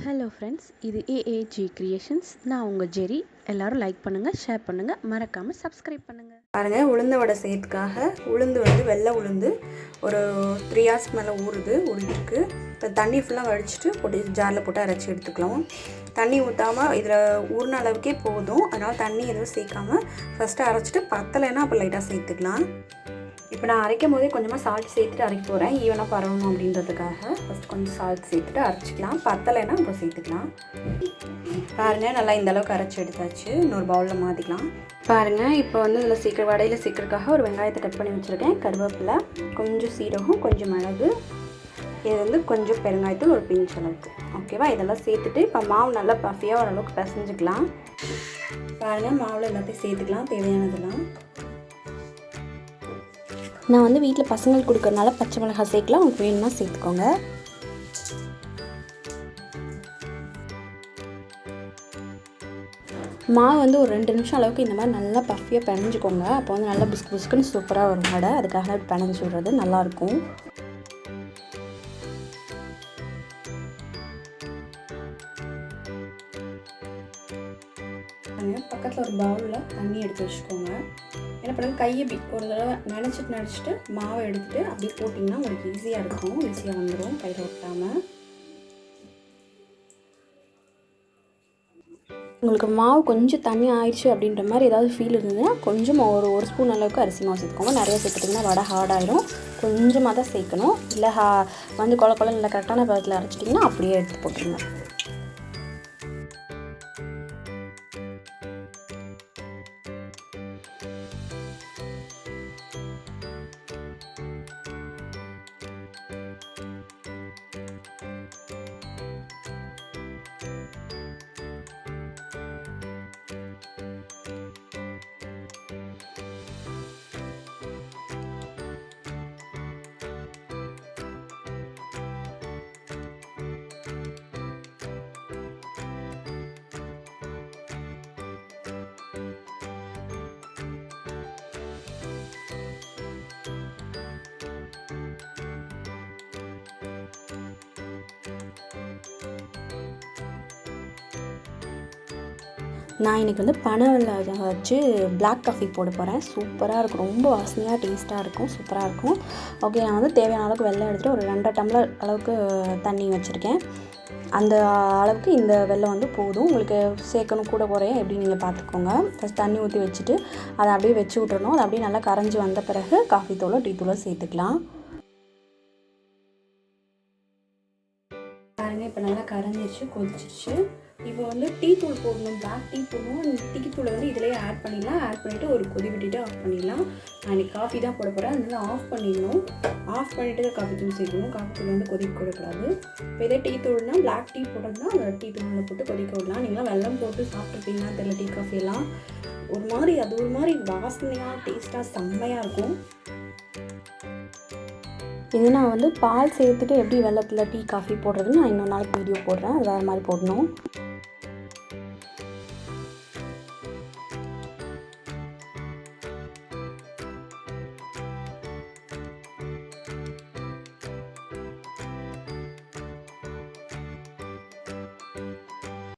Hello friends, இது AAG creations. நான் உங்கள் ஜெரி. எல்லோரும் லைக் பண்ணுங்கள், ஷேர் பண்ணுங்கள், மறக்காமல் சப்ஸ்கிரைப் பண்ணுங்கள். பாருங்கள், உளுந்த வடை செய்யறதுக்காக உளுந்து வெள்ளை உளுந்து ஒரு 3 hours மேலே ஊறிருக்கு. இப்போ தண்ணி ஃபுல்லாக வடிச்சிட்டு போட்டு ஜாரில் போட்டு அரைச்சி எடுத்துக்கலாம். தண்ணி ஊற்றாமல் இதில் ஊறின அளவுக்கே போதும். அதனால் தண்ணி எதுவும் சேர்க்காமல் ஃபஸ்ட்டு அரைச்சிட்டு பத்தலைன்னா அப்போ லைட்டாக சேர்த்துக்கலாம். இப்போ நான் அரைக்கும் போதே கொஞ்சமாக சால்ட் சேர்த்துட்டு அரைக்க போகிறேன், ஈவனாக பரவணும் அப்படின்றதுக்காக. ஃபஸ்ட்டு கொஞ்சம் சால்ட் சேர்த்துட்டு அரைச்சிக்கலாம். பத்தலைன்னா இப்போ சேர்த்துக்கலாம். பாருங்கள், நல்லா இந்த அளவுக்கு அரைச்சி எடுத்தாச்சு. இன்னொரு பவுலில் மாற்றிக்கலாம். பாருங்கள், இப்போ இதில் வடையில் சீக்கிரக்காக ஒரு வெங்காயத்தை கட் பண்ணி வச்சுருக்கேன், கருவேப்பிலை, கொஞ்சம் சீரகம், கொஞ்சம் மிளகு, இது கொஞ்சம் பெருங்காயத்தூள், ஒரு பிஞ்ச் அளவுக்கு. ஓகேவா? இதெல்லாம் சேர்த்துட்டு இப்போ மாவு நல்லா பஃபியாக ஓரளவுக்கு பிசைஞ்சிக்கலாம். பாருங்கள், மாவில் எல்லாத்தையும் சேர்த்துக்கலாம், தேவையானதெல்லாம். நான் வீட்டில் பசங்களுக்கு கொடுக்கறனால பச்சை மிளகாய் சேர்க்கலாம், உங்களுக்கு வேணும்னா சேர்த்துக்கோங்க. மாவு ஒரு 2 நிமிஷம் அளவுக்கு இந்த மாதிரி நல்லா பஃபியாக பிணைஞ்சிக்கோங்க. அப்போ நல்லா புஸ்கு புஸ்குன்னு சூப்பராக வரும் வடை. அதுக்காக பிணைஞ்சி விடுறது நல்லாயிருக்கும். பக்கத்தில் ஒரு பவுலில் தண்ணி எடுத்து வச்சுக்கோங்க. என்ன பண்ணுங்க, கையை ஒரு தடவை நினச்சிட்டு மாவை எடுத்துகிட்டு அப்படியே போட்டிங்கன்னா உங்களுக்கு ஈஸியாக இருக்கும், ஈஸியாக வந்துடும் கையில் ஒட்டாமல். உங்களுக்கு மாவு கொஞ்சம் தண்ணி ஆயிடுச்சு அப்படின்ற மாதிரி ஏதாவது ஃபீல் இருந்ததுன்னா கொஞ்சம் ஒரு ஸ்பூன் அளவுக்கு அரிசி மாவு சேர்த்துக்கோங்க. நிறைய சேர்த்துட்டிங்கன்னா வடை ஹார்டாகிடும். கொஞ்சமாக தான் சேர்க்கணும். இல்லை கொல கொலன்னு இல்லை, கரெக்டான பதத்தில் அரைச்சிட்டிங்கன்னா அப்படியே எடுத்து போட்டுருங்க. நான் இன்றைக்கி பனை வெல்லம் வச்சு பிளாக் காஃபி போட போகிறேன். சூப்பராக இருக்கும், ரொம்ப வாசனையாக டேஸ்ட்டாக இருக்கும், சூப்பராக இருக்கும். ஓகே, நான் தேவையான அளவுக்கு வெல்லம் எடுத்துகிட்டு ஒரு 2.5 டம்ளர் அளவுக்கு தண்ணி வச்சுருக்கேன். அந்த அளவுக்கு இந்த வெல்லம் போதும். உங்களுக்கு சேர்க்கணும் கூட குறைய எப்படி நீங்கள் பார்த்துக்கோங்க. ஃபஸ்ட் தண்ணி ஊற்றி வச்சுட்டு அதை அப்படியே வச்சு விட்டுறணும். அது அப்படியே நல்லா கரைஞ்சி வந்த பிறகு காஃபி தூளோ டீ தூளோ சேர்த்துக்கலாம். பாருங்கள், இப்போ நல்லா கரைஞ்சிருச்சு, கொதிச்சிருச்சு. இப்போ டீ தூள் போடணும், பிளாக் டீ போடணும். டீ தூளை இதிலேயே ஆட் பண்ணிடலாம். ஆட் பண்ணிவிட்டு ஒரு கொதி விட்டுட்டு ஆஃப் பண்ணிடலாம். நான் இன்றைக்கி காஃபி தான் போட போகிறேன், அதனால ஆஃப் பண்ணிடணும். ஆஃப் பண்ணிவிட்டு காஃபி தூள் சேர்க்கணும். காஃபி தூள் கொதிக்க கூடாது. இப்போ இதே டீ தூள்னால் பிளாக் டீ போட்டோம்னா அந்த டீ தூளில் போட்டு கொதிக்க விடலாம். நீங்களாம் வெல்லம் போட்டு சாப்பிட்ருப்பீங்கன்னா தெரியல, டீ காஃபியெல்லாம் ஒரு மாதிரி வாசனையாக டேஸ்ட்டாக செம்மையாக இருக்கும். இது நான் பால் சேர்த்துட்டு எப்படி வெல்லத்தில் டீ காஃபி போடுறதுன்னு நான் இன்னொரு நாளைக்கு வீடியோ போடுறேன். அது வேறு மாதிரி போடணும்.